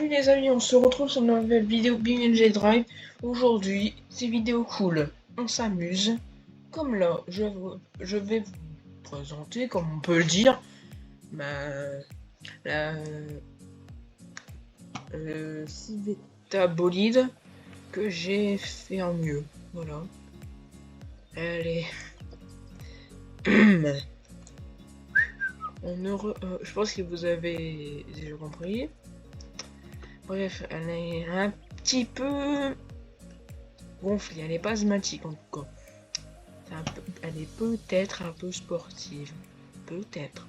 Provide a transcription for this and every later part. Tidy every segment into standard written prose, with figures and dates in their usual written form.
Salut les amis, on se retrouve sur une nouvelle vidéo BeamNG Drive. Aujourd'hui, c'est vidéo cool, on s'amuse. Comme là, je vais vous présenter, comme on peut le dire, la Civetta bolide que j'ai fait en mieux. Voilà. Allez. Je pense que vous avez déjà compris. Bref, elle est un petit peu gonflée, elle n'est pas asthmatique en tout cas. Elle est peut-être un peu sportive. Peut-être.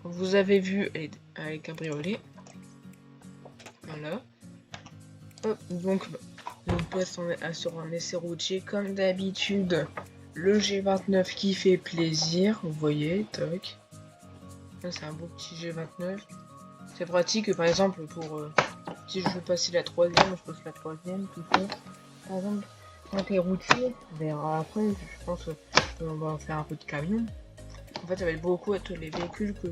Vous avez vu, elle est cabriolet. Voilà. Hop, donc, on passe sur un essai routier comme d'habitude. Le G29 qui fait plaisir, vous voyez, toc. C'est un beau petit G29. C'est pratique, par exemple, pour si je veux passer la troisième, je passe la troisième, tout ça. Par exemple, quand t'es routier, on verra après, je pense qu'on va faire un peu de camion. En fait, ça va être beaucoup être les véhicules que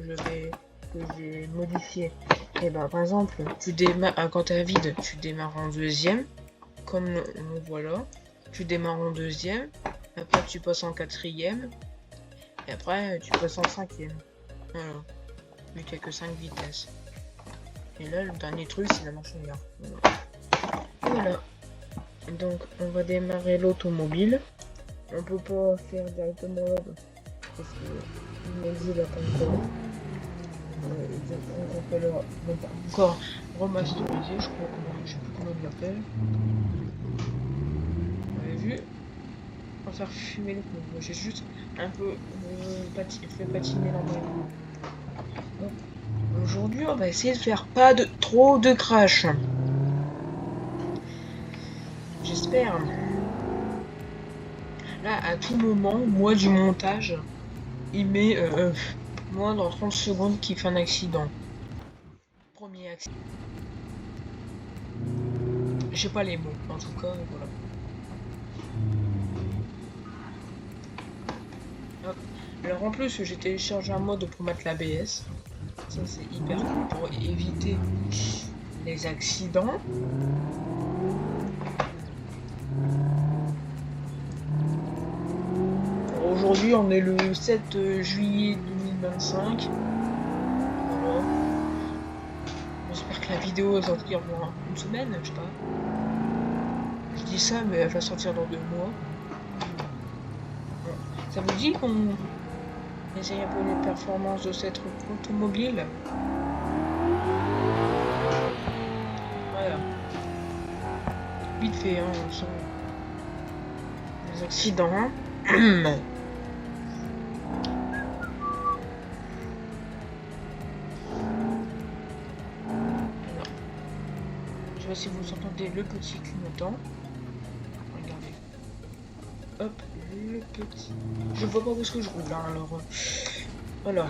j'ai modifiés. Et ben, par exemple, tu démarres, quand t'es à vide, tu démarres en deuxième, comme on voit là. Tu démarres en deuxième, après tu passes en quatrième, et après tu passes en cinquième. Voilà. Vu qu'il n'y a que 5 vitesses. Et là, le dernier truc, c'est la marche arrière. Voilà. Donc, on va démarrer l'automobile. On peut pas faire directement là parce que l'exil attend encore. On peut encore remasteriser, je crois, je sais plus comment il l'appelle. Vous avez vu? On va faire fumer le pneu. J'ai juste un peu fait patiner l'embrayage. Donc, aujourd'hui, on va essayer de faire pas trop de crash. J'espère. Là, à tout moment, moi du montage, il met moins dans 30 secondes qu'il fait un accident. Premier accident. J'ai pas les mots, en tout cas, voilà. Hop. Alors en plus, j'ai téléchargé un mode pour mettre l'ABS. Ça, c'est hyper cool pour éviter les accidents. Aujourd'hui, on est le 7 juillet 2025. Voilà. J'espère que la vidéo va sortir dans une semaine, je sais pas. Je dis ça, mais elle va sortir dans 2 mois. Ça vous dit qu'on essaye un peu les performances de cette automobile? Voilà. Vite fait, hein, sans les accidents. Je sais pas si vous entendez le petit clignotant. Regardez. Hop, le petit. Je vois pas où est-ce que je roule, hein, alors. Voilà.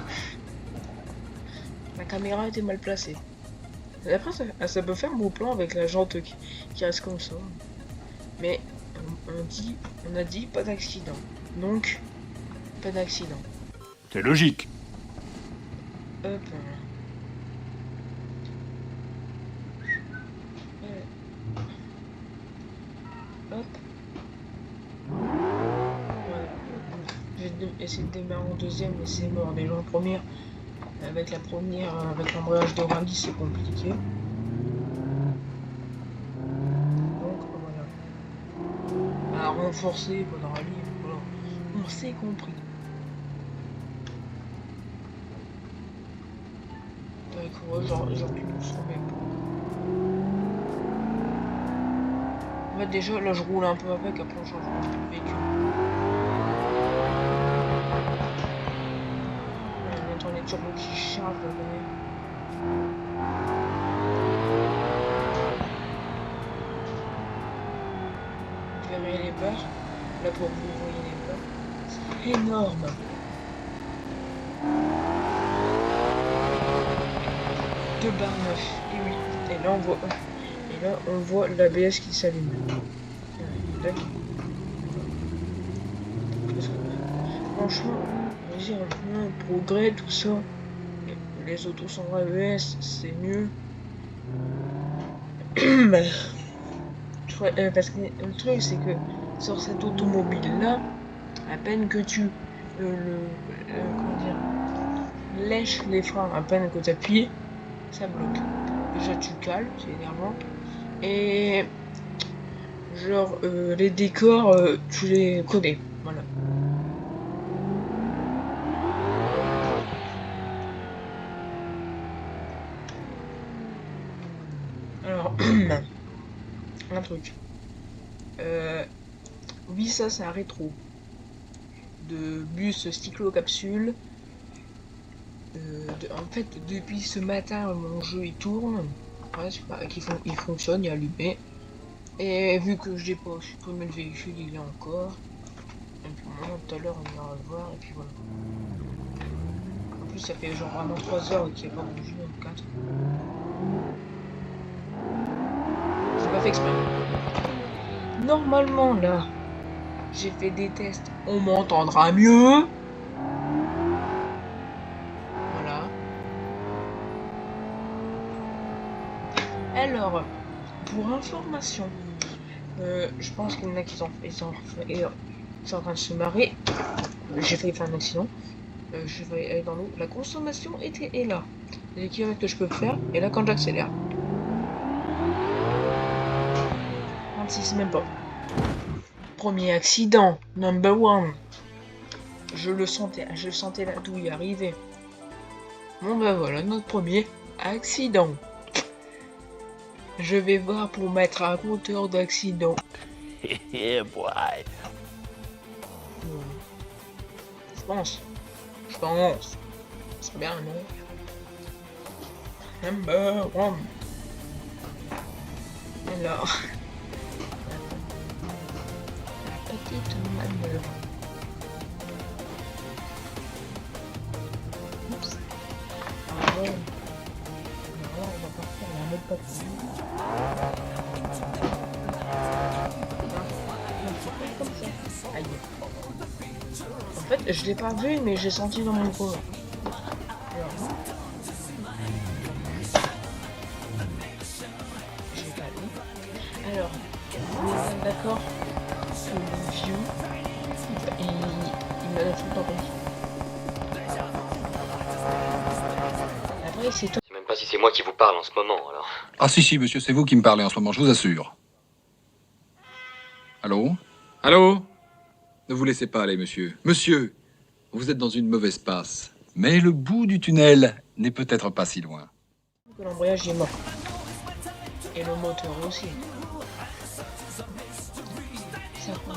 La caméra était mal placée. Et après, ça peut faire beau plan avec la jante qui reste comme ça. Mais on a dit pas d'accident. Donc, pas d'accident. C'est logique. Hop. Hop. Voilà. J'ai essayé de démarrer en deuxième, mais c'est mort. Déjà en première, avec l'embrayage de rallye, c'est compliqué. Donc voilà. À renforcer votre rallye, voilà. On s'est compris. Genre plus doucement même. En fait, déjà là je roule un peu avec, après on change de véhicule. On entend les turbos qui chargent derrière. Vous verrez les barres. Là pour vous voyez les barres. C'est énorme. Deux barres 9. Et oui. Et là on voit l'ABS qui s'allume. Franchement, vas-y, un progrès, tout ça. Les autos sans ABS, c'est mieux. Parce que le truc, c'est que sur cette automobile-là, à peine que tu comment dire, lèches les freins, à peine que tu appuies, ça bloque. Déjà, tu cales, c'est énervant. Et genre, les décors, tu les connais. Voilà. Alors, un truc. Oui, ça, c'est un rétro. De bus cyclo-capsule. En fait, depuis ce matin, mon jeu il tourne. Ouais, c'est pas, il fonctionne, il est allumé. Et vu que j'ai pas supprimé le véhicule, il est encore. Et puis maintenant, tout à l'heure, on ira le voir. Et puis voilà. En plus, ça fait genre vraiment 3 heures qu'il n'y a pas bougé, 4. J'ai pas fait exprès. Normalement, là, j'ai fait des tests. On m'entendra mieux. Voilà. Alors, pour information, je pense qu'il y en a qui sont en train de se marrer. J'ai failli faire un accident. Je vais aller dans l'eau. La consommation est là. Les kilomètres que je peux faire. Et là, quand j'accélère, 26, même pas. Premier accident, number one. Je sentais la douille arriver. Bon ben voilà, notre premier accident. Je vais voir pour mettre un compteur d'accident. Yeah, boy. Je pense. C'est bien, non? Number one. Alors. La petite manœuvre. Oups. Ah ouais. Non, on va pas faire la même partie. Non, c'est pas comme ça. Aïe. En fait, je l'ai pas vu, mais j'ai senti dans mon corps. Alors, j'ai pas vu. Alors, on est d'accord que le vieux, il me l'a tout le temps comme ça. Après, c'est toi. Je sais même pas si c'est moi qui vous parle en ce moment, alors. Ah si, monsieur, c'est vous qui me parlez en ce moment, je vous assure. Allô? Allô? Ne vous laissez pas aller, monsieur. Monsieur, vous êtes dans une mauvaise passe. Mais le bout du tunnel n'est peut-être pas si loin. L'embrayage est mort. Et le moteur aussi. Ça fait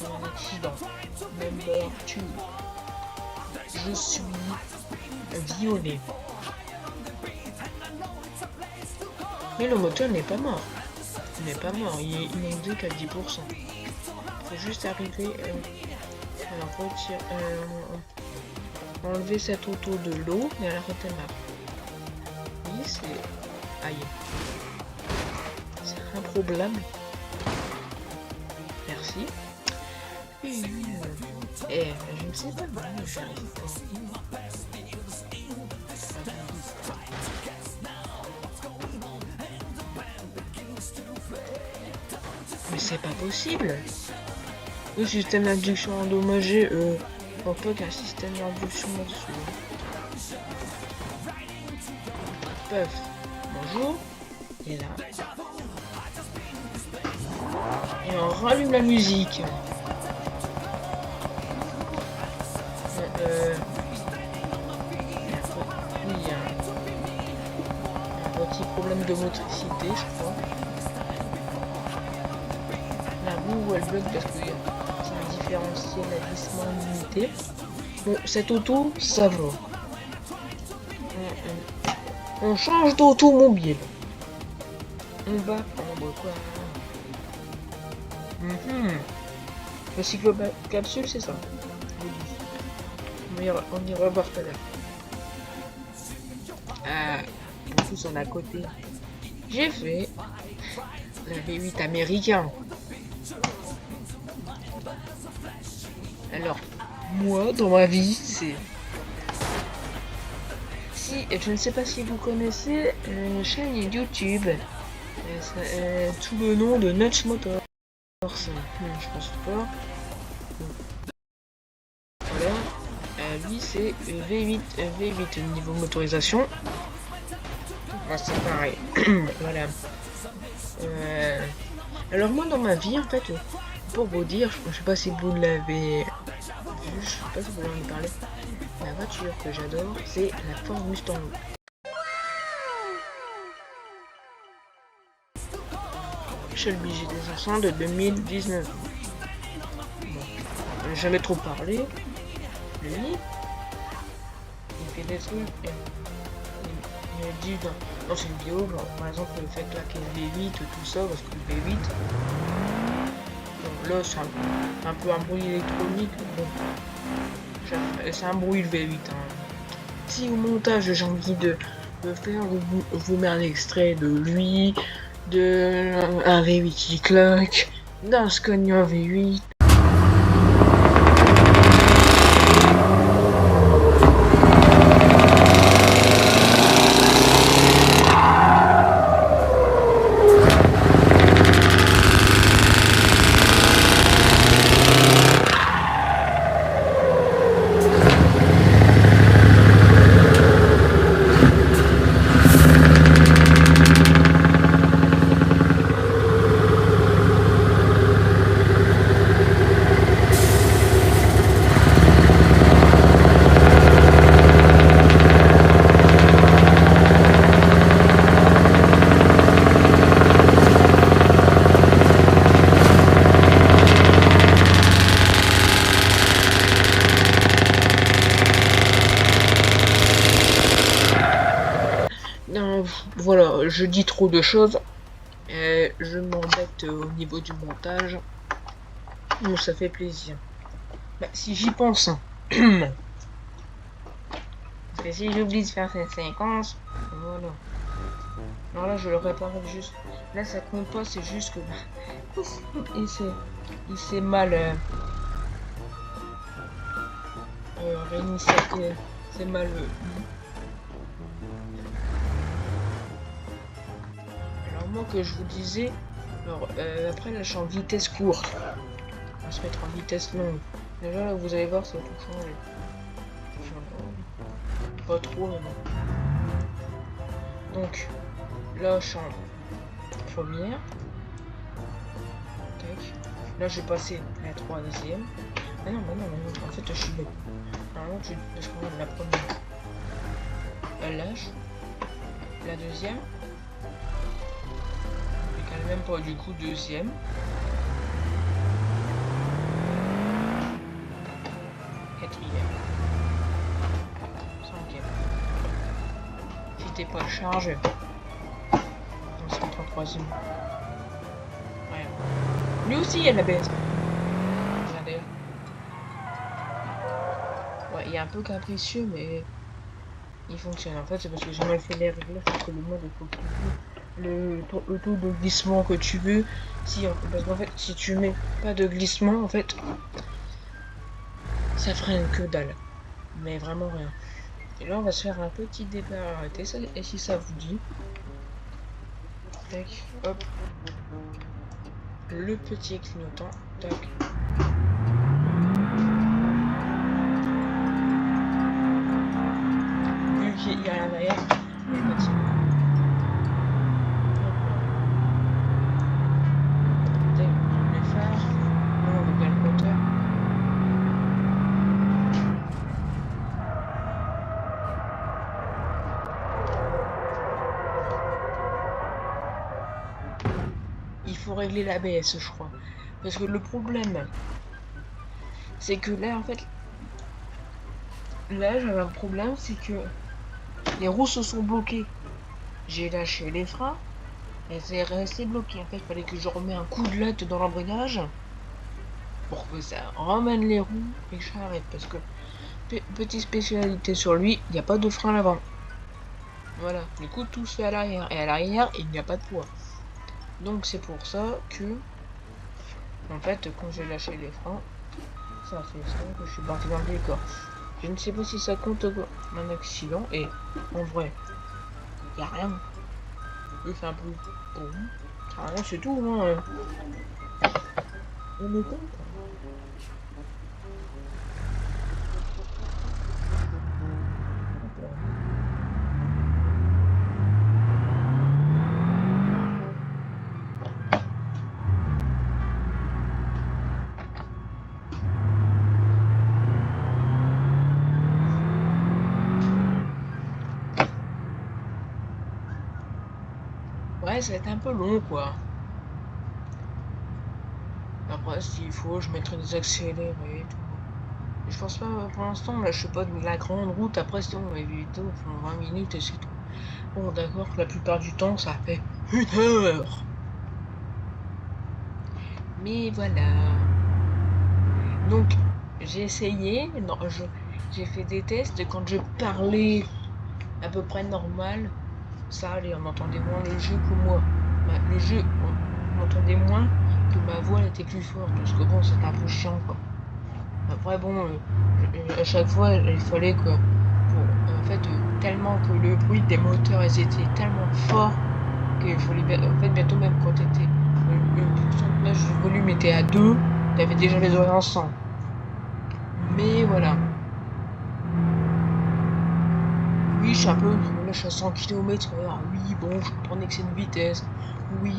un accident. Number 2. Je suis violé. Mais le moteur n'est pas mort. Il n'est pas mort, il n'est que qu'à 10%. Faut juste arriver alors enlever cette auto de l'eau et elle redémarre. Oui, c'est... Aïe. C'est improbable. Merci. Je ne sais pas comment je n'arrive pas. Mais c'est pas possible. Le système d'induction endommagé, on peut qu'un système d'induction là-dessus. Puff, bonjour. Et là. Et on rallume la musique. Oui, il y a un petit problème de motricité, je crois. La roue, elle bloque parce que c'est un différentiel à glissement limité. Bon, cette auto, ça va. On change d'automobile. On va prendre quoi? Le cyclo-capsule, c'est ça. On ira voir tout à l'heure. En plus, on est à côté. J'ai fait la V8 américain. Alors, moi, dans ma vie, c'est... Si, je ne sais pas si vous connaissez une chaîne YouTube Tout le nom de Notch Motors. Je pense pas. Voilà. Lui c'est V8. V8 niveau motorisation. Bah, c'est pareil. Voilà. Alors moi dans ma vie en fait, pour vous dire, je sais pas si vous l'avez vu, je sais pas si vous en avez parlé. La voiture que j'adore, c'est la Ford Mustang. Shelby GT500 de 2019. Bon, j'en ai jamais trop parlé. Lui, il fait des trucs. Il a dit dans une vidéo, genre, par exemple, le fait claquer le V8, tout ça, parce que le V8, bon, là, c'est un peu un bruit électronique. Bon, c'est un bruit le V8. Hein. Si au montage, j'ai envie de faire, vous mettre un extrait de lui, de un V8 qui claque, d'un Scania V8. Voilà, je dis trop de choses. Je m'embête au niveau du montage. Bon, ça fait plaisir. Bah, si j'y pense. Hein. Parce que si j'oublie de faire cette séquence, voilà. Alors là, je le répare juste. Là, ça compte pas, c'est juste que il s'est mal réinitialisé. C'est mal. Alors moi que je vous disais, alors après là je suis en vitesse courte. On va se mettre en vitesse longue. Déjà là vous allez voir ça va tout changer. Pas trop mais bon. Donc là je suis en première. Tac. Là je vais passer la troisième. Ah non, en fait je suis bête. Normalement tu laisses quand même la première. Elle lâche. La deuxième. Même pas du coup deuxième. Quatrième. Cinquième. Si t'es pas chargé. On se mettre en troisième. Ouais. Lui aussi il y a la baisse. Regardez. Ouais, il est un peu capricieux mais il fonctionne. En fait c'est parce que j'ai mal fait les réglages parce que le mode il faut que le taux de glissement que tu veux. Si, parce qu'en fait si tu mets pas de glissement en fait ça freine que dalle, mais vraiment rien. Et là on va se faire un petit départ arrêté ça, et si ça vous dit, tac, hop, le petit clignotant, tac. Vu qu'il y a l'arrière, le petit. Il faut régler l'ABS je crois. Parce que le problème, c'est que là en fait, là j'avais un problème, c'est que les roues se sont bloquées. J'ai lâché les freins, et c'est resté bloqué. En fait, il fallait que je remette un coup de latte dans l'embrayage pour que ça ramène les roues et que j'arrête. Parce que, petite spécialité sur lui, il n'y a pas de frein à l'avant. Voilà, du coup tout se fait à l'arrière. Et à l'arrière, il n'y a pas de poids. Donc c'est pour ça que, en fait, quand j'ai lâché les freins, ça a fait ça que je suis parti dans le décor. Je ne sais pas si ça compte un accident, et en vrai, il n'y a rien. C'est un peu bon. Ah, c'est tout, hein. On est con. Ouais, ça va être un peu long, quoi. Après, s'il faut, je mettrai des accélérés et tout. Je pense pas, pour l'instant, là, je sais pas, de la grande route. Après, sinon, on va éviter, on fait 20 minutes et c'est tout. Bon, d'accord, que la plupart du temps, ça fait 1 heure. Mais voilà. Donc, j'ai essayé, non, j'ai fait des tests quand je parlais à peu près normal. Ça allait, on entendait moins le jeu que moi. Bah, le jeu, on entendait moins que ma voix elle était plus forte. Parce que bon, c'était un peu chiant, quoi. Après, bon, à chaque fois, il fallait que. En fait, tellement que le bruit des moteurs, ils étaient tellement forts qu'il fallait. En fait, bientôt, même quand t'étais. Le pourcentage du volume était à 2, t'avais déjà les oreilles en 100. Mais voilà. Oui, je suis un peu. Là, je suis à 100 km/h. Oui, bon, je comprenais que c'est une vitesse. Oui,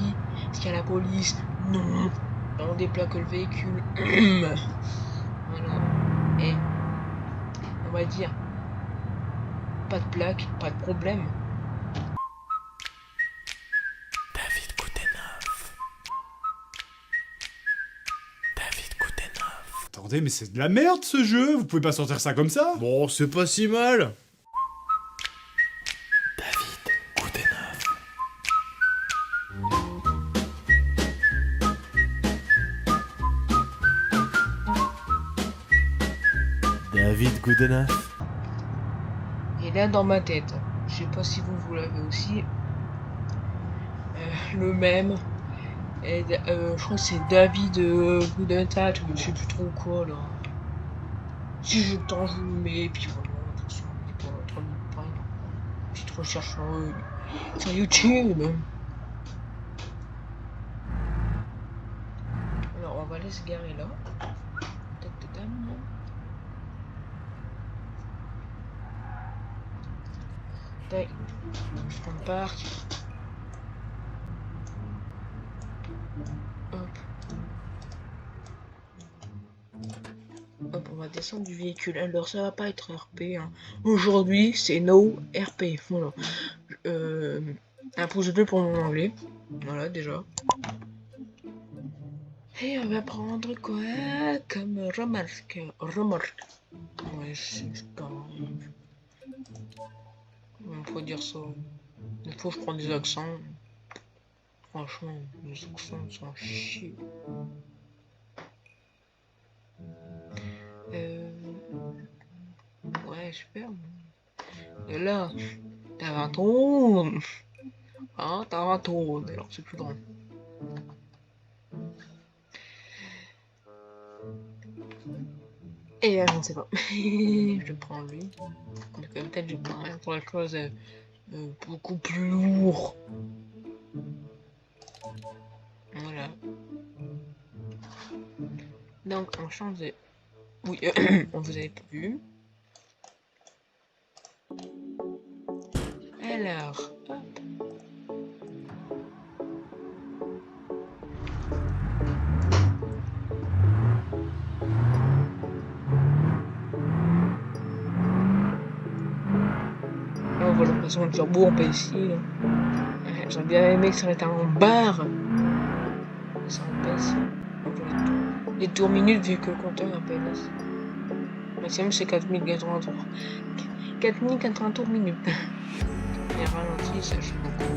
est-ce qu'il y a la police? Non. On déploie que le véhicule. Voilà. Et on va dire, pas de plaque, pas de problème. David Koutenov. David Koutenov. Attendez, mais c'est de la merde ce jeu, vous pouvez pas sortir ça comme ça? Bon, c'est pas si mal. David Koutenov. David Koutenov. Et là, dans ma tête, je sais pas si vous l'avez aussi, le même. Et, je crois que c'est David Goudentat, ou je sais plus trop quoi là. Si j'ai le temps, je vous le mets, et puis voilà, de toute façon, on est pas en train de me prendre. Petite recherche sur YouTube. Alors, on va aller se garer là. Tac, tac, tac. Tac. Je prends le parc. Hop. Hop, on va descendre du véhicule. Alors, ça va pas être RP. Hein. Aujourd'hui, c'est no RP. Voilà. Un pouce bleu pour mon anglais. Voilà, déjà. Et on va prendre quoi comme remarque? Remarque. Ouais, c'est pas. On peut dire ça. Des fois, je prends des accents. Franchement, les accents sont chiés. Ouais, super. Et là, t'as 20 ans. Hein, t'as 20 ans. Alors, c'est plus grand. Et je ne sais pas. Je prends lui. Peut-être je prends quelque chose beaucoup plus lourd. Voilà. Donc on change de. Oui, on vous avait pas vu. Alors, hop. On voit l'impression de turbo en ici. J'aurais bien aimé que ça arrête en barre. Ça en baisse. Les tours minutes vu que le compteur est un peu baisse. Maximum c'est 4080 tours. 4080 tours minutes. Et ralenti, ça joue beaucoup.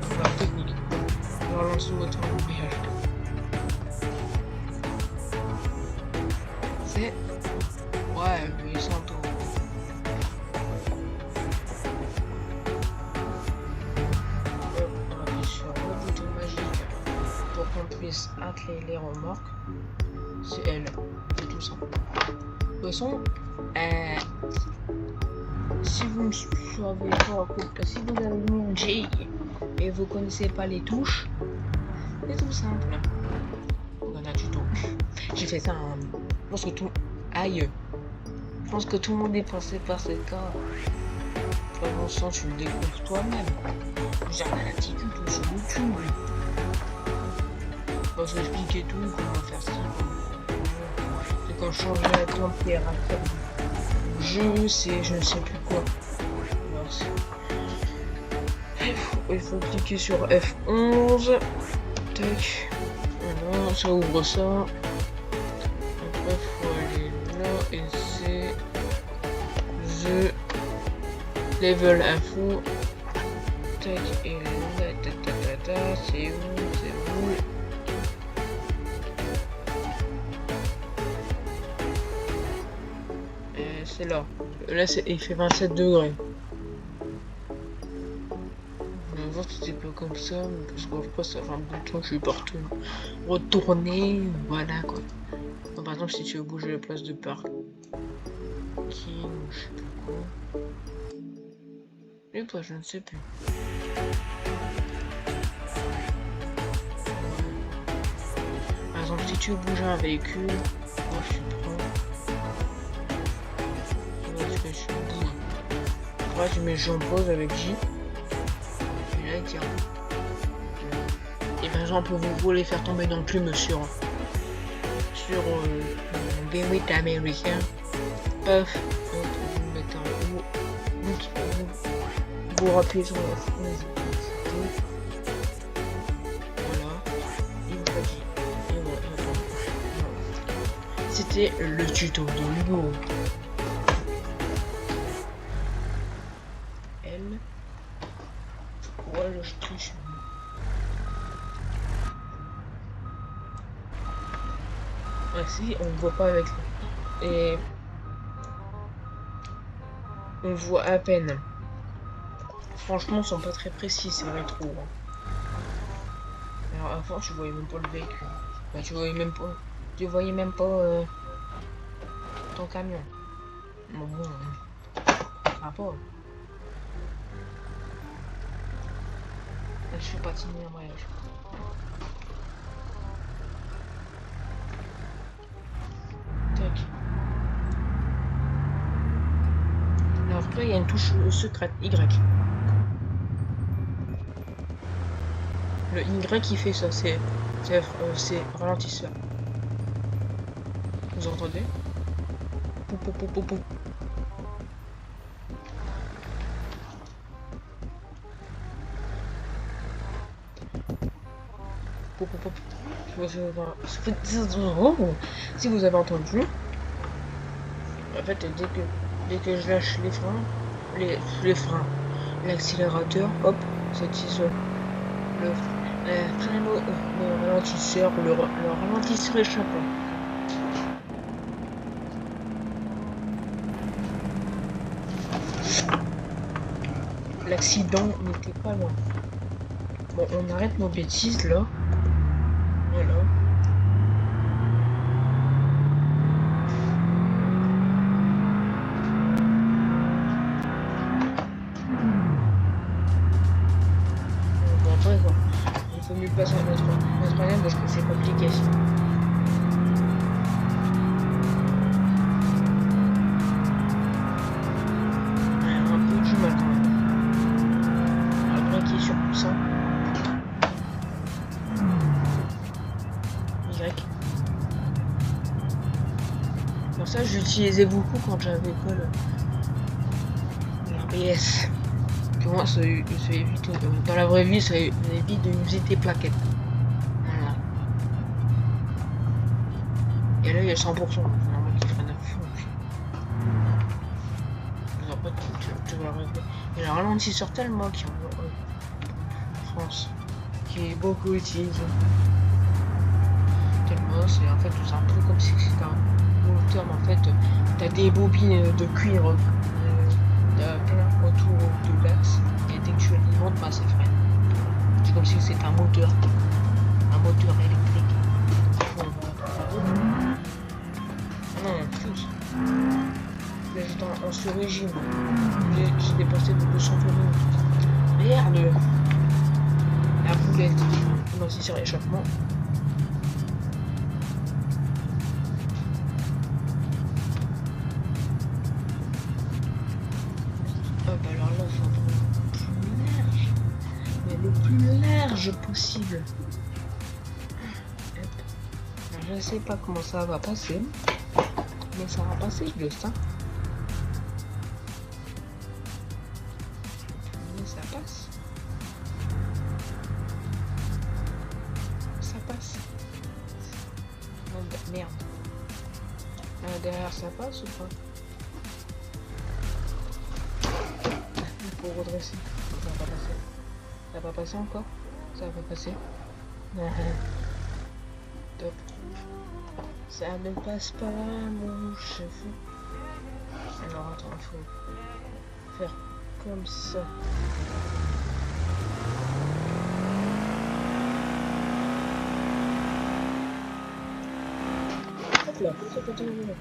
Voilà, technique. Le ralenti votre embrayage. C'est. Ouais, 800 tours. On appuie sur le bouton magique pour qu'on puisse atteler les remorques. C'est elle. C'est tout ça. De toute façon, si si vous ne savez pas, si vous avez mis un J et vous connaissez pas les touches, c'est tout simple. On a un tuto. J'ai fait ça. Je pense que tout. Aïe. Je pense que tout le monde est passé par ce cas. Toi, bon sang, tu le découvres toi-même. J'ai un attitude sur YouTube. Je vais expliquer tout, comment faire ça. C'est quand je change la température. Je ne sais plus quoi. Il faut cliquer sur F11. Tac. Voilà, ça ouvre ça. Après, il faut aller là et c'est The Level Info. Tac, et là, c'est où? C'est là. Là, il fait 27 degrés. On va voir si c'est pas comme ça, parce qu'après, ça fait un bout de temps que je suis partout. Retourner, voilà quoi. Donc, par exemple, si tu veux bouger la place de parking, je sais pas quoi. Et toi, je ne sais plus. Par exemple, si tu veux bouger un véhicule, moi je prends. Après, je mets j'en pose avec J. Et là, tiens. Et par exemple, vous voulez faire tomber dans le plume sur un BMW américain. Paf, vous mettez en haut. Vous rappuyez sur la phrase. Voilà. Il vous a dit. Et voilà. C'était le tuto de Hugo. Je triche. Ah si, on voit pas avec et on voit à peine. Franchement, ils sont pas très précis, c'est rétro. Alors avant, tu voyais même pas le véhicule. Bah, tu voyais même pas ton camion. Bon, ça pas. Je suis patiné en voyage. Tac. Alors après, il y a une touche secrète, Y. Le Y qui fait ça, c'est ralentisseur. Vous entendez? Pou, pou, pou, pou, pou. Si vous avez entendu, en fait, dès que je lâche les freins, l'accélérateur, hop, s'attise le ralentisseur échappe. L'accident n'était pas loin. Bon, on arrête nos bêtises là. Voilà. Bon, après, quoi. Il faut mieux passer à notre lien parce que c'est compliqué. Un peu du mal quand même. Après, qui est sur tout ça. Pour ça, j'utilisais beaucoup quand j'avais pas l'ABS. Pour moi, ça évite, dans la vraie vie, ça évite de user tes plaquettes. Voilà. Et là, il y a 100%. C'est normal qu'il freine à fond. Après, tu vas le régler. Il y a le ralentisseur tellement qui en France, qui est beaucoup utilisé. Tellement, c'est en fait, c'est un peu comme si c'était un moteur, mais en fait, t'as des bobines de cuir plein autour de l'axe, et dès que tu alimentes, bah, ça freine. C'est comme si c'était un moteur électrique. Non, fausse. Là, j'étais en sur-régime. J'ai dépensé beaucoup de champignons. Merde. La boulette. On a aussi sur l'échappement. Hop, alors là, il faut prendre le plus large. Mais le plus large possible. Hop. Alors, je ne sais pas comment ça va passer. Mais ça va passer juste, hein. Mais ça passe. Ça passe. Merde. Derrière, ça passe ou pas? Il faut redresser. Ça va pas passer. Ça va pas passer encore? Ça va pas passer. Top. Ça ne passe pas, mon chef. Alors attends, il faut faire comme ça. Hop là, c'est pas terrible.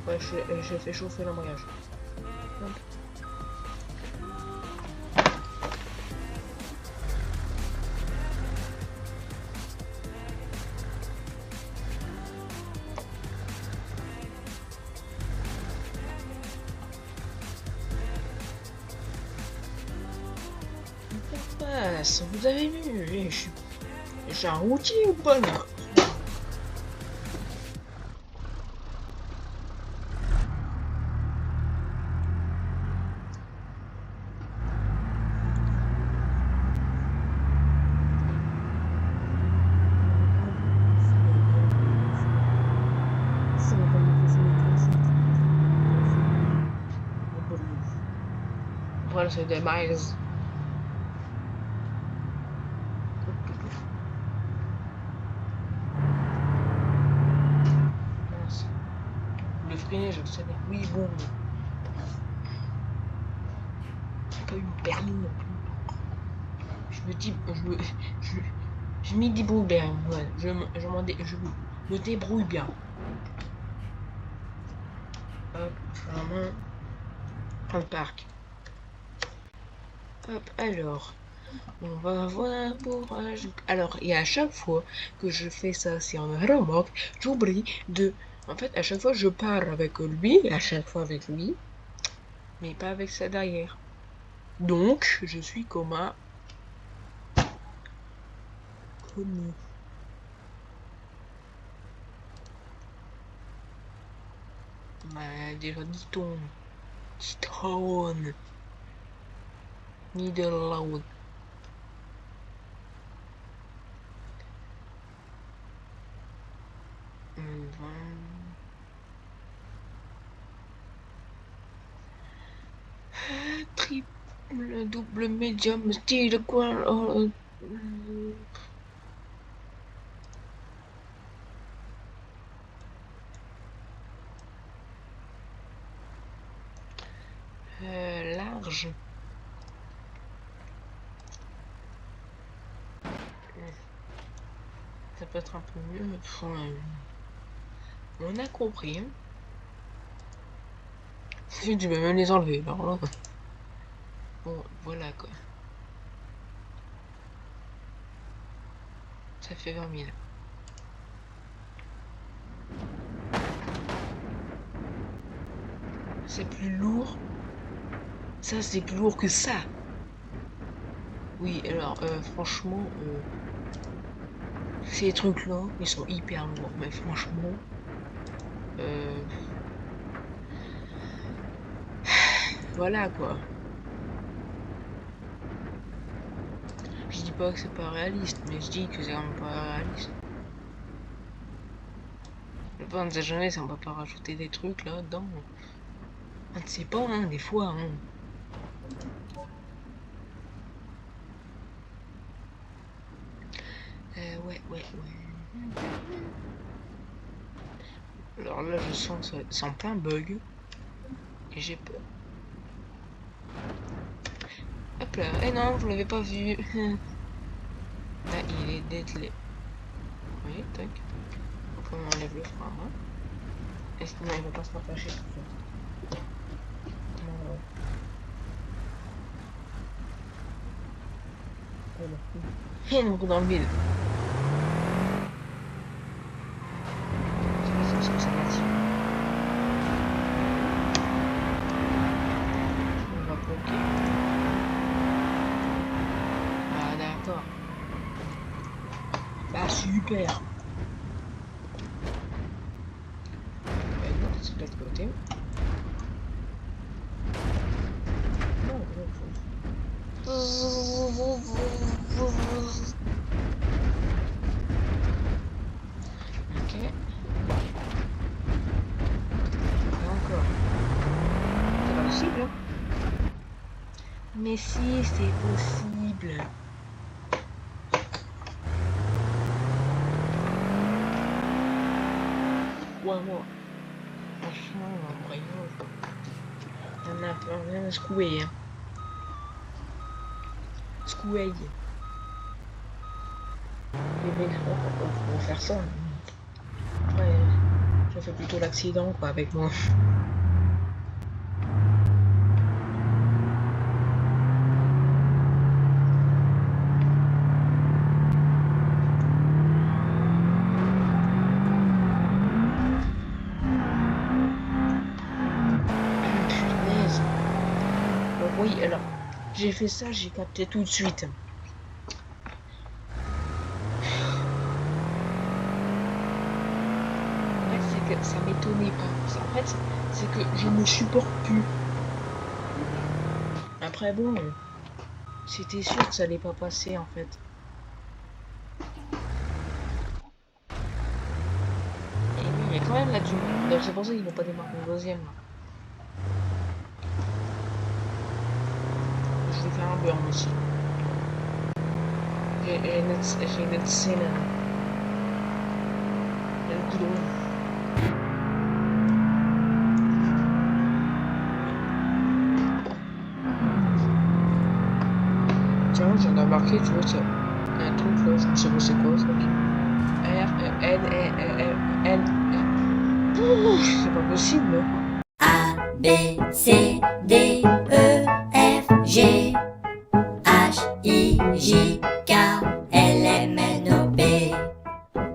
Ouais, je fais chauffer l'embrayage. Hop. Vous avez vu, je suis un routier ou pas là? Voilà, c'est des miles. Je le savais. Oui, bon. J'ai pas eu le permis non plus. Je me dis. Je m'y débrouille bien. Ouais, je me débrouille bien. Hop, vraiment. Dans le parc. Hop, alors. On va voir pour. Alors, et à chaque fois que je fais ça, c'est en remorque, j'oublie de. En fait, à chaque fois, je pars avec lui, à chaque fois avec lui, mais pas avec ça derrière. Donc, je suis comme un connu. Bah, déjà, dit-on. Niederlaut. Triple, double, médium, style, quoi. Large. Ça peut être un peu mieux, mais on a compris. Hein. Tu peux même les enlever, alors là. Bon, voilà quoi. Ça fait 20 000. C'est plus lourd. Ça, c'est plus lourd que ça. Oui, alors, franchement, ces trucs-là, ils sont hyper lourds. Mais franchement, voilà quoi. Je dis pas que c'est pas réaliste, mais je dis que c'est vraiment pas réaliste. Le point de sa jeunesse, on va pas rajouter des trucs là-dedans. On ne sait pas, hein, des fois. Hein. Ouais. Alors là, je sens que c'est en plein bug. Et j'ai peur. Hop là. Eh non, vous l'avez pas vu. Là, il est dételé. Oui, tac. Donc on enlève le frein. Hein. Non, il va pas se rattacher tout ça. Non. Voilà. Et donc dans le vide. C'est que ça m'attire. On va bloquer. Ah d'accord. Bah super. C'est de l'autre côté. Non, ok. Et encore. C'est pas possible, hein? Mais si, c'est possible. Ouais, moi. Franchement, on a rien à secouer, hein. Secouer. Les mecs, faut faire ça. Après, je fais plutôt l'accident, quoi, avec moi. Punaise. Donc oui, alors, j'ai fait ça, j'ai capté tout de suite. C'est que ça m'étonnait pas. En fait, c'est que je me supporte plus. Après bon, c'était sûr que ça allait pas passer en fait. Et oui, il y a quand même là du monde. Donc c'est pour ça qu'ils vont pas démarrer le deuxième. Là. Je vais faire un burn aussi. J'ai une autre scène. Il y a le goudron. Tiens, j'en ai remarqué, tu vois, ça. Il y a un truc là, je ne sais pas c'est quoi, ça. C'est pas possible. A, B, C, D, E, F, G, H, I, J, K, L, M, N, O, P,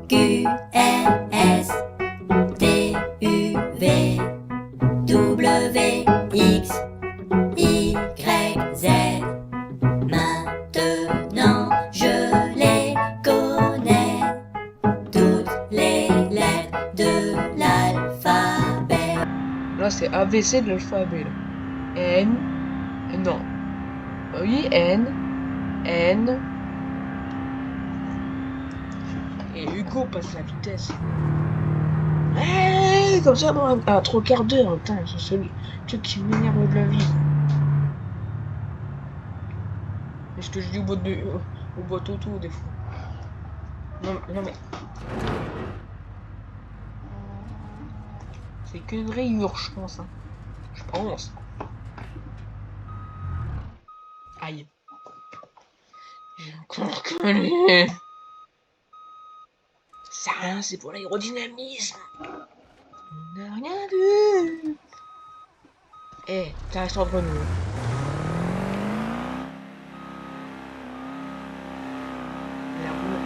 Q, R, S, T, U, V, W, X, Y, Z. Maintenant, je les connais, toutes les lettres de l'alphabet. Là, c'est AVC de l'alphabet. N. Non. Oui, N. N. Et Hugo passe la vitesse. Hey, comme ça, bon, à 3/4 d'heure. Putain, c'est le truc qui m'énerve de la vie. Est-ce que je dis au boîte auto des fois? Non, non mais. C'est qu'une rayure, je pense. Hein. Je pense. Aïe. J'ai encore connu. Ça, c'est pour l'aérodynamisme. On n'a rien vu. Eh, ça reste entre nous. La roue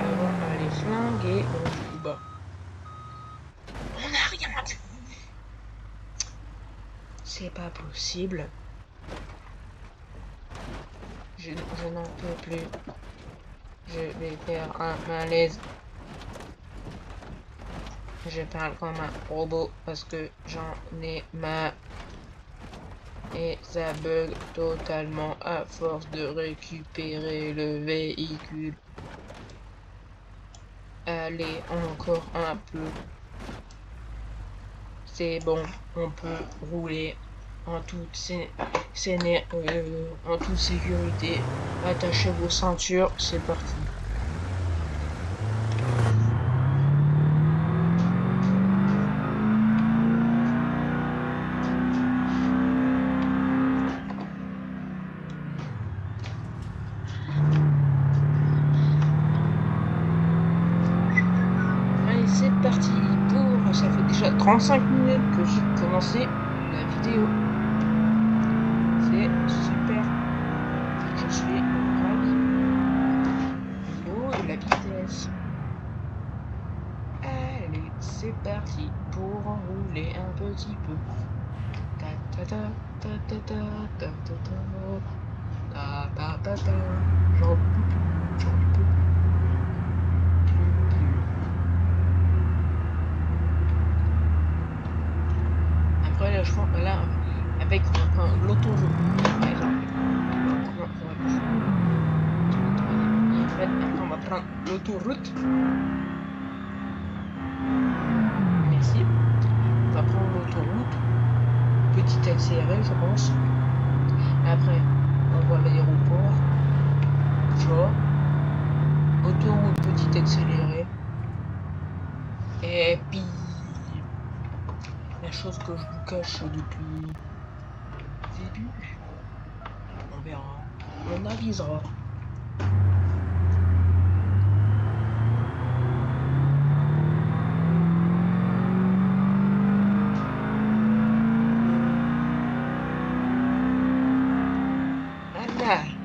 avant, elle est flinguée. Bon, du coup, bah. On n'a rien vu. C'est pas possible. Je n'en peux plus. Je vais faire un malaise. Je parle comme un robot parce que j'en ai marre. Et ça bug totalement à force de récupérer le véhicule. Allez, encore un peu. C'est bon, on peut rouler en toute en toute sécurité. Attachez vos ceintures, c'est parti. Allez, c'est parti pour... Ça fait déjà 35 minutes que j'ai commencé la vidéo. C'est super. Je suis ravi. Oh, la vitesse. Allez, c'est parti pour enrouler un petit peu. Ta ta ta ta ta ta ta ta ta ta ta ta. J'en peux plus. Après, là, je pense que là, avec l'autoroute, par exemple, en fait, après, on va prendre l'autoroute. Merci. On va prendre l'autoroute. Petit accéléré, je pense. Après, on voit l'aéroport. Genre. Autoroute, petit accéléré. Et puis, la chose que je vous cache depuis le début, on verra. On avisera.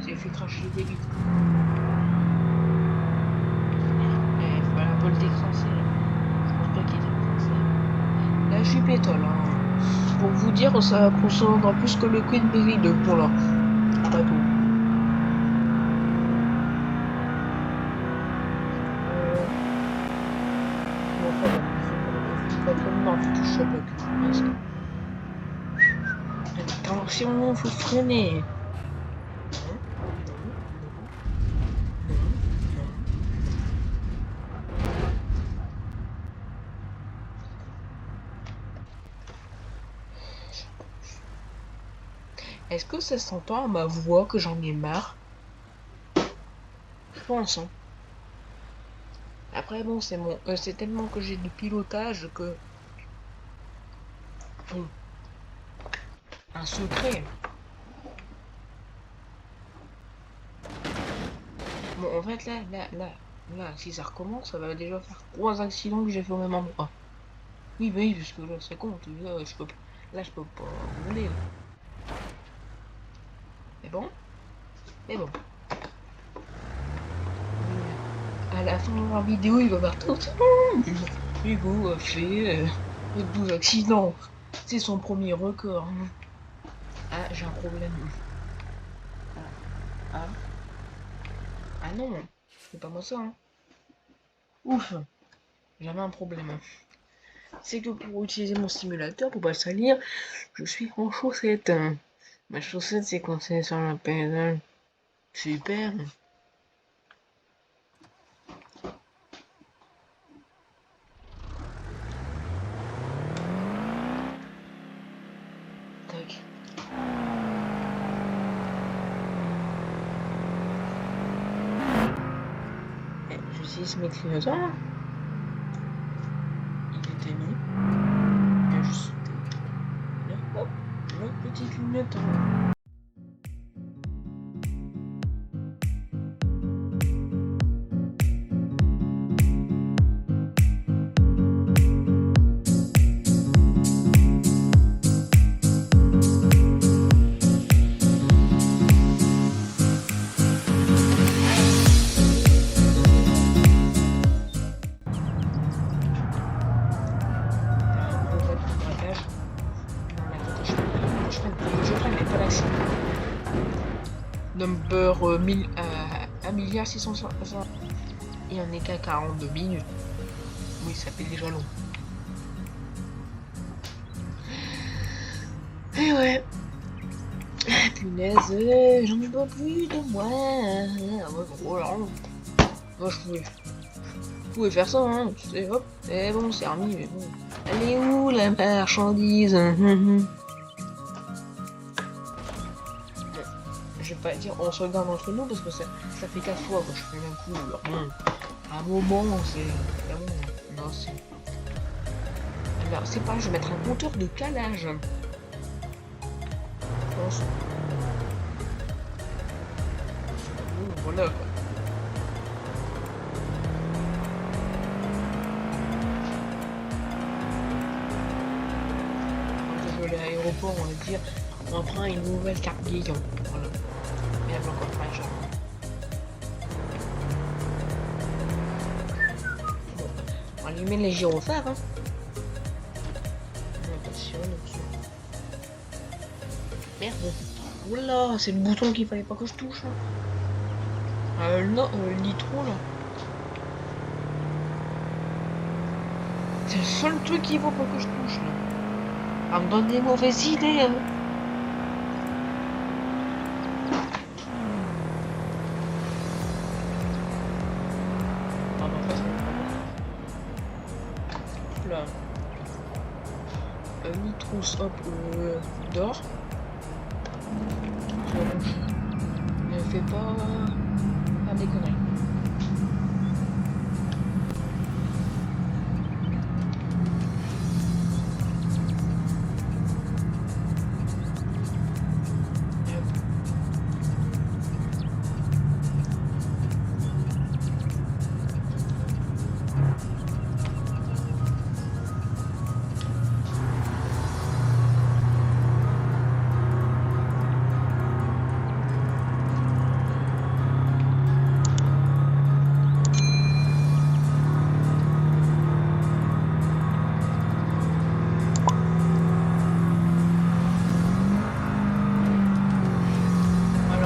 J'ai fait cracher des vitres. Il fallait un peu le décrancer. Je pense pas qu'il était décrassé. Là, je suis pétole. Hein. Pour vous dire, ça consommera plus que le Queenberry 2 pour là. Pas tout. Attention, faut freiner. Est-ce que ça s'entend à ma voix que j'en ai marre? Je pense. Hein. Après bon, c'est tellement que j'ai du pilotage que bon, un secret. Bon, en fait là, si ça recommence, ça va déjà faire 3 accidents que j'ai fait au même endroit. Oui, bah oui, parce que là, c'est con. Là, je peux pas rouler. Là. Mais bon. À la fin de la vidéo, il va voir tout. Hugo a fait 12 accidents. C'est son premier record. Ah, j'ai un problème. Ah non, c'est pas moi ça. Hein. Ouf, j'avais un problème. C'est que pour utiliser mon simulateur, pour pas le salir, je suis en chaussettes. Ma chaussette, c'est quand c'est sur la pédale. Super. Tac. J'utilise mes clignotants. Il était mis. Et je sautais. Hop, le petit clignotant. Number 1,660,000. Il en est qu'à 42 minutes. Oui, ça fait déjà long. Et ouais. Punaise, j'en ai pas plus de moi. Voilà. Moi, je pouvais faire ça, hein. Tu sais, hop. Et bon, c'est remis, mais bon. Elle est où la marchandise? Je vais pas dire on se regarde entre nous parce que ça fait 4 fois que je fais un coup. Alors, bon, à un moment, c'est. Non, c'est. Alors, c'est pas, je vais mettre un compteur de calage. Je pense. Voilà quoi. l'aéroport, on va dire, on prend une nouvelle carte Guillon. Voilà. Et elle va encore majeur. Bon, on va allumer les gyrophares, hein. Attention, dessus. Merde. Oula, c'est le bouton qu'il fallait pas que je touche. Hein. Non, le nitro là. C'est le seul truc qu'il faut pas que je touche là. Ah, me donne des mauvaises idées, hein. Ah, bah, après, c'est là. Nitros, hop, d'or. Ne fais pas des conneries.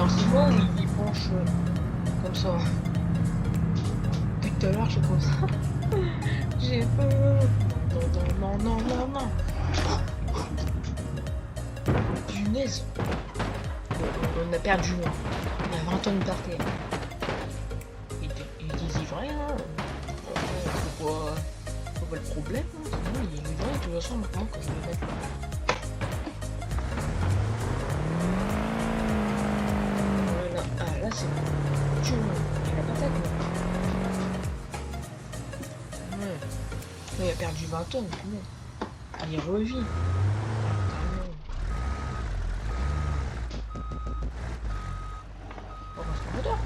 Souvent il penche comme ça. Depuis tout à l'heure je suis comme ça. J'ai peur. Non, non, non, non, non. Punaise. On a perdu. On a 20 tonnes par terre. Il désivre rien. Faut pas le problème. Hein. Sinon il est livré de toute façon maintenant que je vais mettre là. Là c'est tu la patate là. Ouais. Là, il a perdu 20 tonnes, il revit. On va se faire moteur.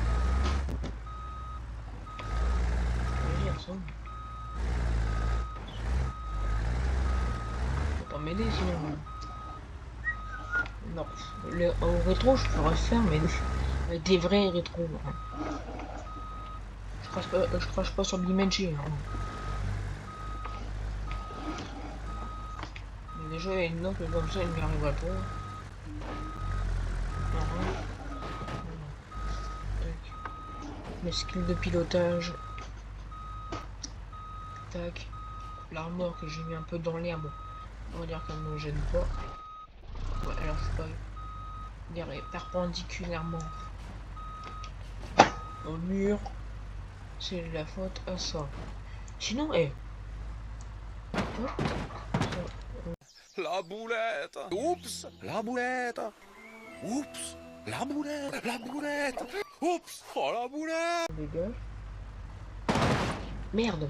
Faut pas m'aider sinon. Non, au rétro je pourrais faire mais des vrais rétros. Je crache pas sur Dimension. Hein. Mais déjà il y a une note comme ça, il n'y arriverait pas. Mes skills de pilotage. Tac. L'armure que j'ai mis un peu dans l'herbe. On va dire qu'elle ne me gêne pas. Ouais, alors je peux dire perpendiculairement au mur, c'est la faute à ça. Sinon, La boulette. Oups, la boulette. Oups, la boulette. La boulette. Oups, oh la boulette. Dégage. Merde.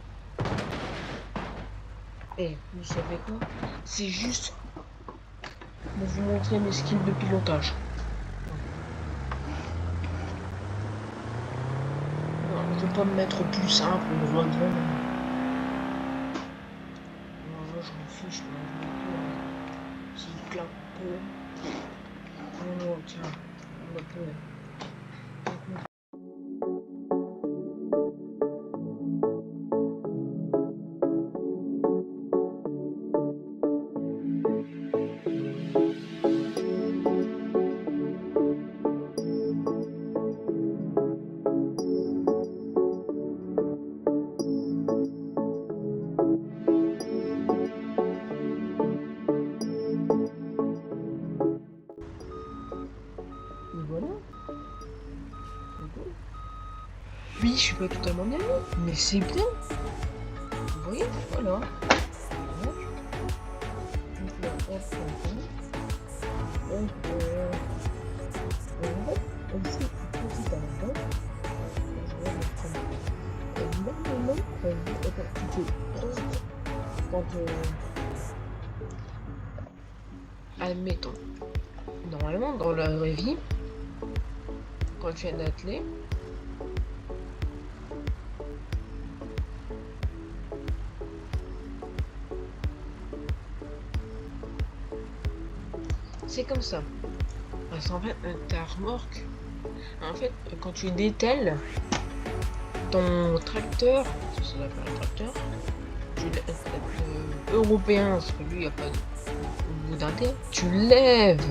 Vous savez quoi? C'est juste pour vous montrer mes skills de pilotage. Je vais pas me mettre plus simple, droit devant. Moi, je m'en fiche, s'il claque peu. Non, tiens, on va peu. Voilà. Oui, je suis pas totalement bien, mais c'est bien. Vous voyez, voilà. Admettons, normalement dans la vraie vie, quand tu viens d'atteler, C'est comme ça. Parce qu'en fait, ta remorque, en fait, quand tu dételles ton tracteur, ça s'appelle un tracteur, européen, parce que lui, il n'y a pas de bout d'un T, tu lèves,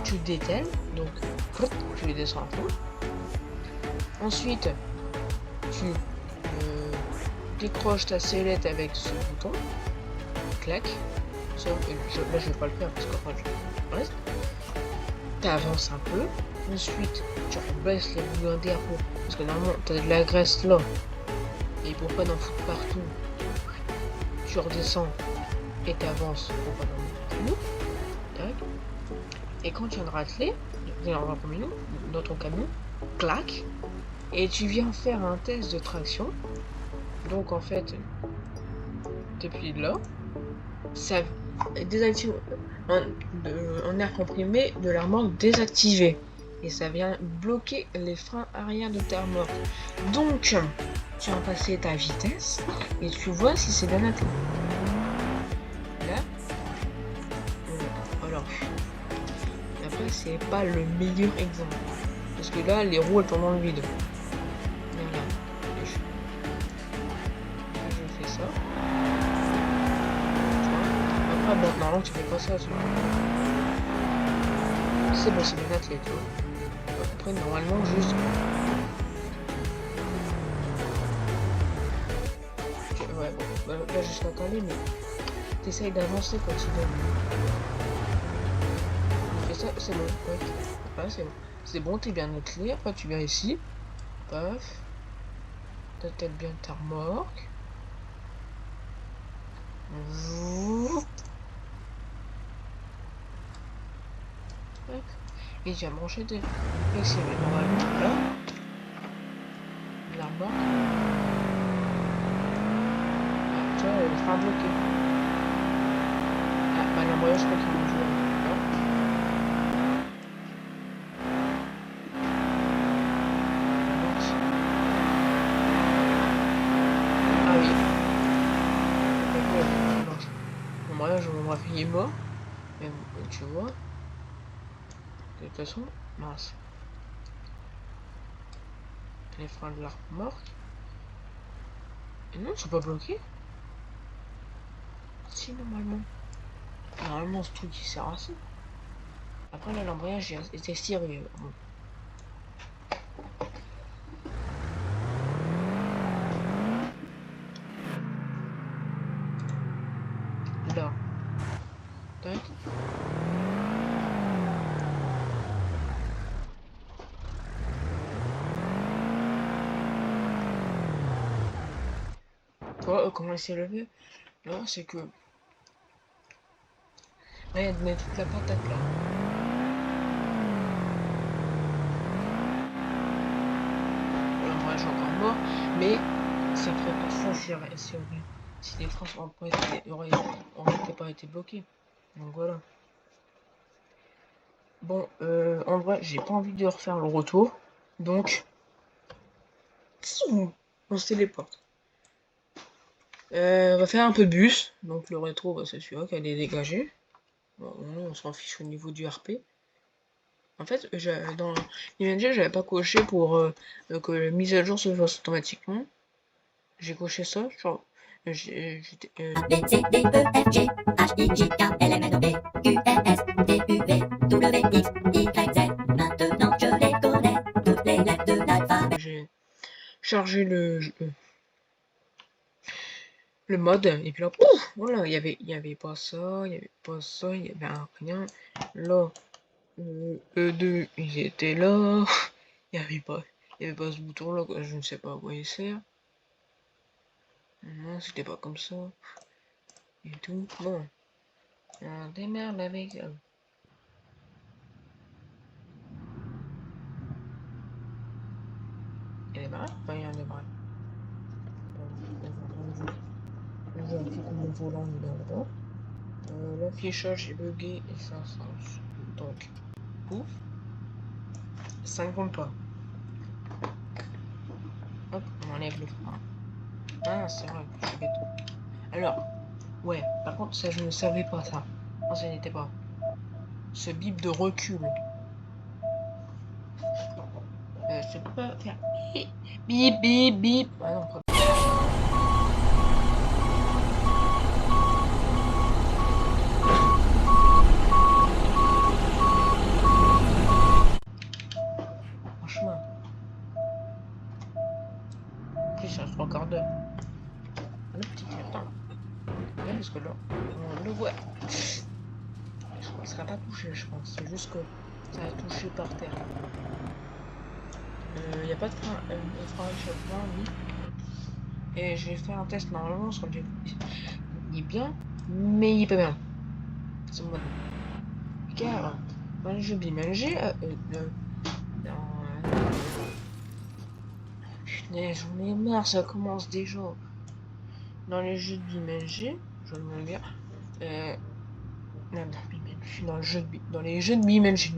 tu dételles, donc tu les descends un peu. Ensuite, tu décroches ta sellette avec ce bouton, clac. Sauf que là, je vais pas le faire parce qu'après, je reste. T'avances un peu. Ensuite, tu rebaisses les blindés un peu. Parce que normalement, t'as de la graisse là. Et pour pas d'en foutre partout, tu redescends et t'avances pour pas d'en foutre. Tac. Et quand tu viens de racler, dans ton camion, clac. Et tu viens faire un test de traction. Donc en fait, depuis là, ça désactive en air comprimé de la remorque désactivé. Et ça vient bloquer les freins arrière de ta remorque. Donc, tu vas passer ta vitesse et tu vois si c'est bien atteint. Là, alors, après, c'est pas le meilleur exemple. Parce que là, les roues elles tombent dans le vide. Voilà. Je fais ça. Après, bon, normalement, tu fais pas ça. C'est bon, c'est bien attelé, tu vois. Après, normalement, juste. Ouais, bon, là, je suis attendé, mais t'essayes d'avancer quand tu donnes. Tu fais ça, c'est bon, ouais. Voilà, c'est bon. C'est bon, t'es bien attelé. Après, tu viens ici. Paf. T'attelles bien ta remorque. Et j'ai branché des flexibles normalement là. La remorque. Ah, tu vois, elle est pas bloquée. Ah, bah l'embrayage, je crois qu'il est joué. Ah oui. L'embrayage, mon bref, il est mort. Mais bon, tu vois. De toute façon, mince. Les freins de la remorque. Et non, c'est pas bloqué. Si, normalement. Normalement, ce truc il sert à ça. Après, là, l'embrayage était sérieux. Bon. Là. Tac. Toi, comment il s'est levé? Là, c'est que. Là, il y a de mettre toute la patate là. L'embrayage est encore mort, mais ça ferait pas ça si les freins auraient pas été bloqués. Donc voilà. Bon, en vrai, j'ai pas envie de refaire le retour. Donc, on se téléporte. On va faire un peu de bus. Donc le rétro, bah, c'est celui-là qui a dégagé. Bon, on s'en fiche au niveau du RP. En fait, dans l'ING, j'avais pas coché pour que la mise à jour se fasse automatiquement. J'ai coché ça. Genre, A, B, C, D, E, F, G, H, I, J, K, L, M, N, O, P, Q, R, S, T, U, V, W, X, Y, Z. Maintenant, je les connais, toutes les lettres de l'alphabet. j'ai chargé le mode et puis là, pouf, voilà, il y avait pas ça, il y avait pas ça, il y avait rien. Là, E2, il était là. Il y avait pas ce bouton là, je ne sais pas à quoi il sert. Non, c'était pas comme ça. Et tout. Bon. On démerde avec ça. Elle est démarré? Enfin, il y a un démarré. Je vérifie que mon volant il est là-bas. L'affichage est bugué et ça change. Donc, ouf. Ça ne compte pas. Hop, on enlève le frein. Ah, c'est vrai, je suis bête. Alors, Ouais, par contre, ça, je ne savais pas ça. Non, ça n'était pas. Ce bip de recul. Je peux pas faire bip, bip, bip. Ah non, pas. Franchement. En plus, ça reste 3 quarts d'heure. Le petit attends. Ouais, parce que là, on le voit. Je crois qu'il sera pas touché, je pense. C'est juste que ça a touché par terre. Il n'y a pas de frein, frein à cheval, oui. Et j'ai fait un test normalement sur le. Il est bien, mais il est pas bien. C'est mon mode. Car dans les jeux BeamNG, putain, j'en ai marre, ça commence déjà. Dans les jeux de BeamNG, je le bien. Non, dans les jeux de BeamNG, il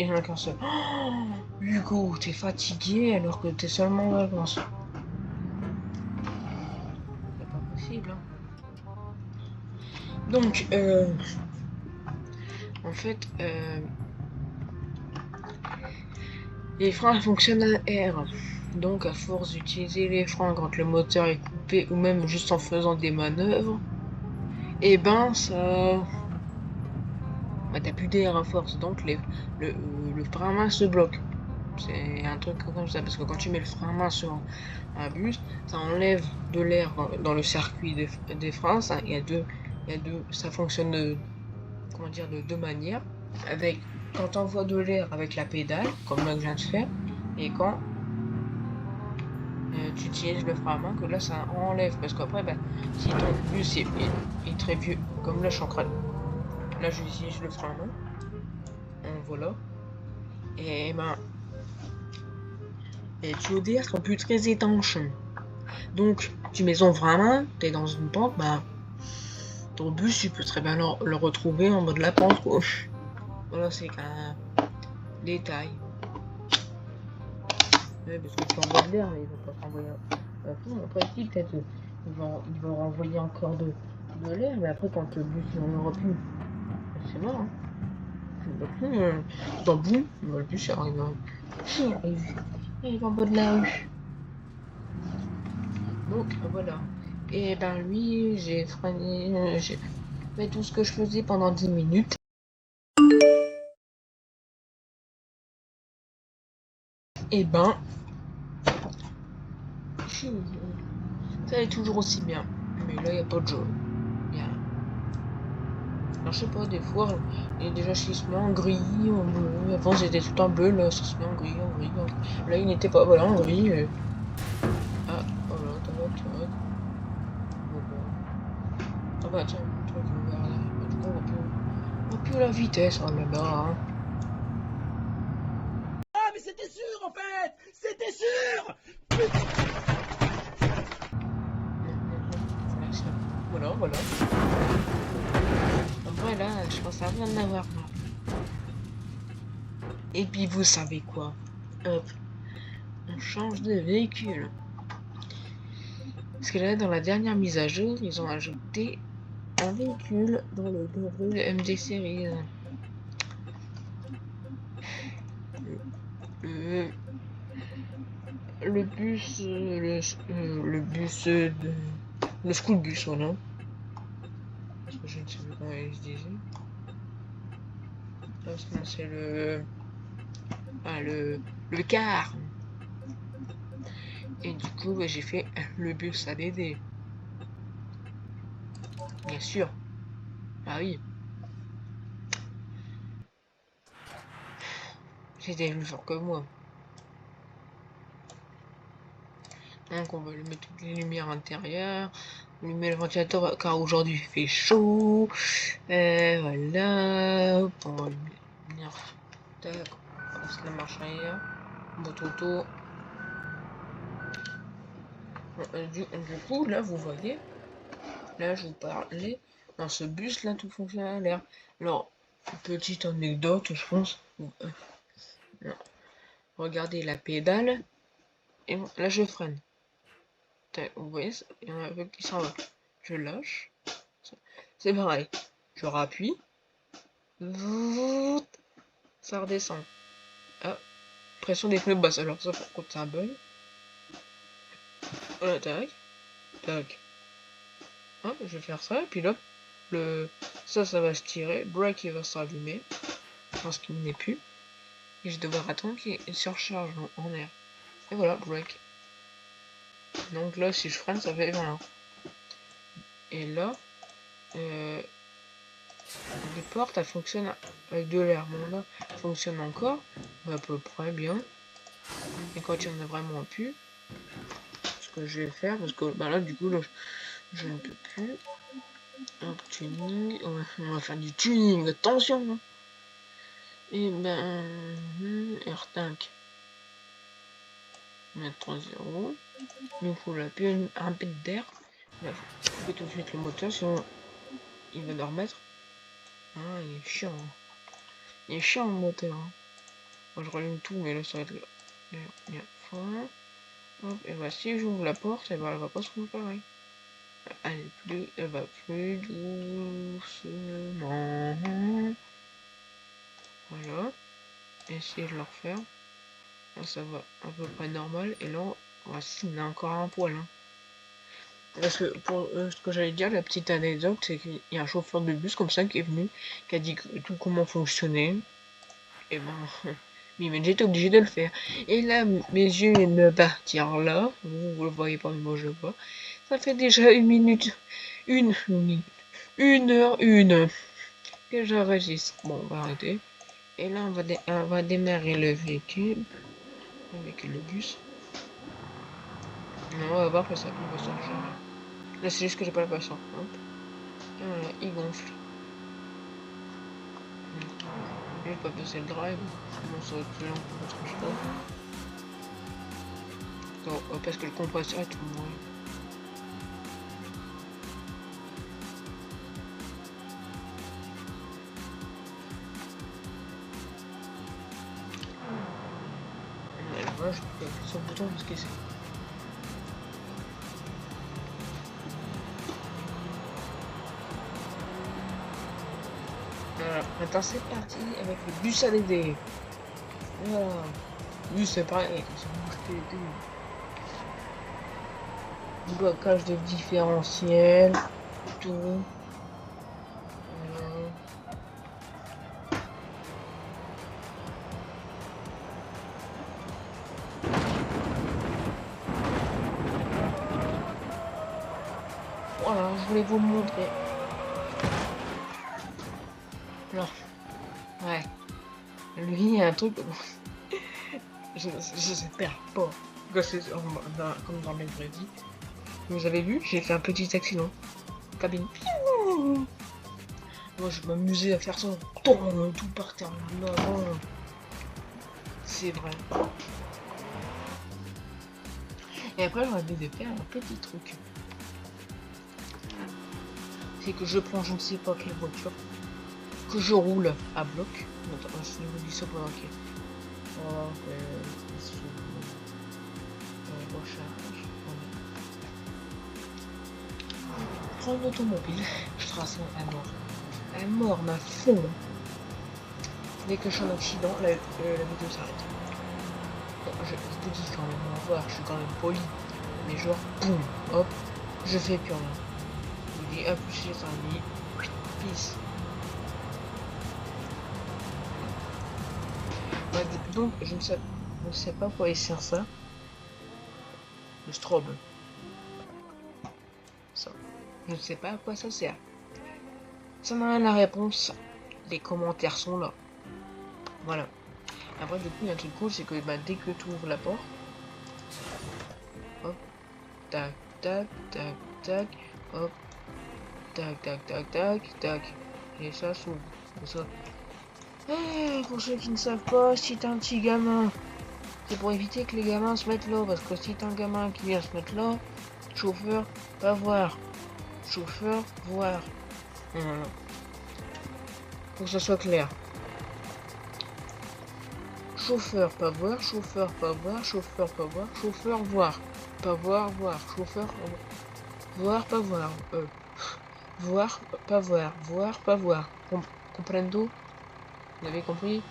n'y en a qu'un seul. Oh, Hugo, t'es fatigué alors que t'es seulement en vacances. C'est pas possible, hein. Donc, en fait, les freins fonctionnent à R. Donc, à force d'utiliser les freins quand le moteur est coupé ou même juste en faisant des manœuvres, et ben ça. Bah, t'as plus d'air à force, donc le frein à main se bloque. C'est un truc comme ça, parce que quand tu mets le frein à main sur un bus, ça enlève de l'air dans le circuit des freins. Ça, ça fonctionne comment dire, de deux manières. Avec, quand tu envoies de l'air avec la pédale, comme là que je viens de faire, et quand tu utilises le frein à main, que là ça enlève. Parce qu'après, bah, si ton bus est très vieux, comme là je suis en train de... Là j'utilise le frein à main. Voilà. Et ben... Les tuyaux d'air sont plus très étanches. Donc, tu mets ton frein à main, t'es dans une pente, bah... Ton bus, tu peux très bien le retrouver en mode la pente, quoi. Voilà, c'est qu'un détail. Ouais, parce que tu envoies de l'air, mais ils vont pas s'envoyer à fond. Après, si, peut-être, ils vont renvoyer encore de l'air, mais après, quand le bus, il en aura plus, c'est mort, hein. Dans le bout, le bus, il va en bas de la rue. Donc, voilà. Et ben, lui, j'ai freiné, j'ai fait tout ce que je faisais pendant 10 minutes. Et ben, ça allait toujours aussi bien. Mais là, il n'y a pas de jeu. Alors, je sais pas, des fois, il y a déjà se met en gris, en bleu. Avant, c'était tout en bleu, là, ça se met en gris, en gris. Là, il n'était pas, voilà, en gris. Ah, voilà, tac. Ah bah, tiens, le truc ouvert là. Du coup, on va plus la vitesse, oh là là. Hein. Ah, mais c'était sûr en fait! C'était sûr! Voilà. En vrai, là, je pense à rien en avoir marre. Et puis, vous savez quoi? Hop, on change de véhicule. Parce que là, dans la dernière mise à jour, ils ont ajouté un véhicule dans le MD Series. Le bus, le bus de... Le school bus, voilà. Parce que je ne sais plus comment il se disait. Parce que c'est le... Ah, le car. Et du coup, bah, j'ai fait le bus ADD. Bien sûr. Ah oui. C'était plus fort que moi. Donc on va lui mettre toutes les lumières intérieures. On lui met le ventilateur car aujourd'hui il fait chaud. Voilà. On va lui venir. Tac. On passe la marche arrière. Boîte auto. Bon, du coup, là vous voyez. Là je vous parlais. Dans ce bus là tout fonctionne à l'air. Alors, petite anecdote, je pense. Regardez la pédale. Et là je freine. Vous voyez, il y en a un qui s'en va. Je lâche. c'est pareil. Je rappuie. Ça redescend. Ah, pression des pneus basse. Alors ça, par contre, c'est un bug. Voilà, tac. Tac. Hop, je vais faire ça. Et puis là, ça va se tirer. Brake, il va se rallumer. Parce qu'il n'est plus. Et je vais devoir attendre qu'il surcharge en air. Et voilà, brake. Donc là, si je freine, ça fait 20. Et là, les portes, elles fonctionnent avec de l'air. Bon, là, elles fonctionnent encore, à peu près bien. Et quand il y en a vraiment plus, ce que je vais faire, parce que bah là, du coup, là, je ne peux plus. Hop, tuning, on va faire du tuning, attention. Hein. Et ben, R5. Mettre 3-0. Il faut un peu d'air. Il faut tout de suite le moteur, sinon il va le remettre. Ah, il est chiant. Il est chiant le moteur. Hein. Moi je rallume tout, mais là ça va être bien fort. Hop, et bah si j'ouvre la porte, et bah, elle va pas se faire pareil. Elle va plus doucement. Voilà. Essayer de le refaire. Là, ça va à peu près normal. Et là, voici, il a encore un poil. Hein. Parce que pour ce que j'allais dire, la petite anecdote, c'est qu'il y a un chauffeur de bus comme ça qui est venu, qui a dit tout comment fonctionnait. Et ben, mais j'étais obligé de le faire. Et là, mes yeux viennent de partir là. Vous le voyez pas, mais moi je le vois. Ça fait déjà 1 minute. 1 minute. 1h01 que j'enregistre. Bon, on va arrêter. Et là, on va démarrer le véhicule. Avec le bus. Non, on va voir que ça va sortir. Là, c'est juste que j'ai pas la patience. Hop. Et voilà, il gonfle. Je vais pas passer le drive. Sinon, ça va être plus lent pour autre chose. Non, parce que le compresseur est tout moins. Là, je peux appuyer sur le bouton parce que c'est. Voilà, maintenant c'est parti avec le bus à l'aider. Voilà. Lui c'est pareil, c'est bouge les deux. Blocage de différentiel, tout. Voilà, je voulais vous le montrer. Alors, ouais. Lui, il y a un truc. J'espère pas que c'est comme dans les vrais vies. Vous avez vu, j'ai fait un petit accident. Cabine. Moi, je m'amusais à faire ça. Tout par terre. Non, non. C'est vrai. Et après, j'aurais dû faire un petit truc. C'est que je prends je ne sais pas quelle voiture, que je roule à bloc. Attends, je vous dis ça pour ok. Recharge. Prends l'automobile, je trace à mort. À mort, ma fond. Dès que je suis en accident, la vidéo s'arrête. Bon, je vous dis quand même, on va voir, je suis quand même poli. Mais genre, boum, hop, je fais plus rien. Je vous dis à plus, c'est un lit. Peace. Ouais, donc, je ne sais pas quoi il sert ça. Le strobe. Ça. Je ne sais pas à quoi ça sert. Ça n'a rien la réponse. Les commentaires sont là. Voilà. Après, du coup, il y a un truc cool, c'est que bah, dès que tu ouvres la porte, hop, tac, tac, tac, tac, hop, tac, tac, tac, tac, tac, et ça s'ouvre. Ça. Pour ceux qui ne savent pas, si t'as un petit gamin, c'est pour éviter que les gamins se mettent là, parce que si t'as un gamin qui vient se mettre là, chauffeur, pas voir. Chauffeur, voir. Voilà. Faut que ça soit clair. Chauffeur, pas voir, chauffeur, pas voir, chauffeur, pas voir, chauffeur, voir. Pas voir, voir, chauffeur, voir, pas voir. Voir, pas voir. Voir, pas voir. Comprendo? Vous avez compris?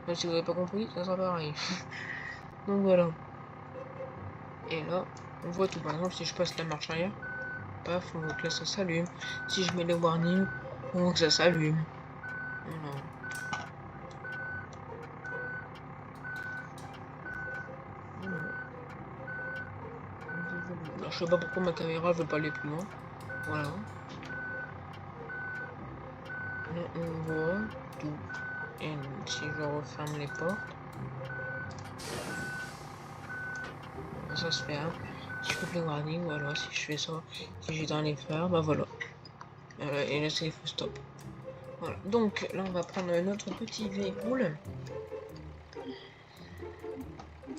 Même si vous n'avez pas compris, ça sera pareil. Donc voilà. Et là, on voit tout. Par exemple, si je passe la marche arrière, paf, on voit que là ça s'allume. Si je mets le warning, on voit que ça s'allume. Voilà. Alors, je sais pas pourquoi ma caméra veut pas aller plus loin. Voilà. Là, on voit tout. Et si je referme les portes, ça se fait. Hein. Si je coupe les warnings, voilà. Si je fais ça, si j'éteins les phares, bah voilà. Et là, c'est stop. Voilà. Donc là, on va prendre notre petit véhicule.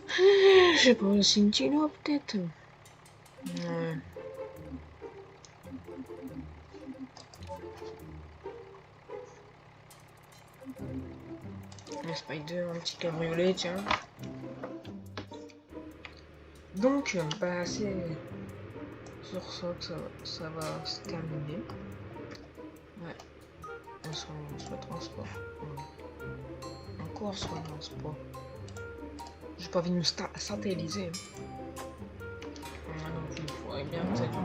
Je sais pas, un Cintino peut-être. Ouais. Un Spider, un petit cabriolet, tiens. Donc, bah c'est sur ça que ça va se terminer. Ouais. On soit transport. Ouais. Encore soit transport. J'ai pas envie de me satelliser. Donc il faudrait bien que ça dure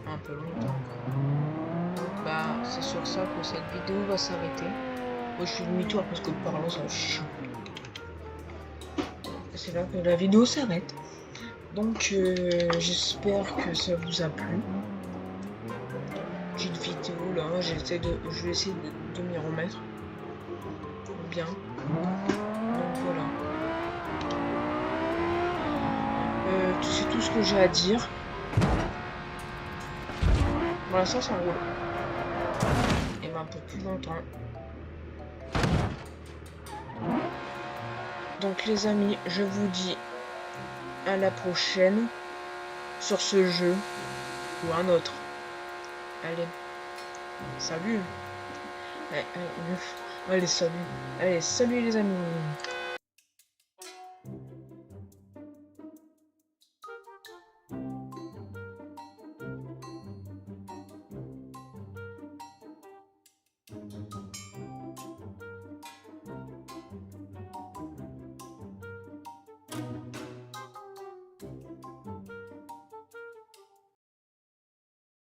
un peu longtemps. Bah c'est sur ça que cette vidéo va s'arrêter. Moi je suis demi-tour parce que parlant ça chiant. C'est là que la vidéo s'arrête. Donc j'espère que ça vous a plu. Petite vidéo là, je vais essayer de m'y remettre. Bien. Donc voilà. C'est tout ce que j'ai à dire. Voilà, ça roule. Et ben pour plus longtemps. Donc les amis, je vous dis à la prochaine sur ce jeu ou un autre. Allez, salut. Allez, salut. Allez, salut les amis.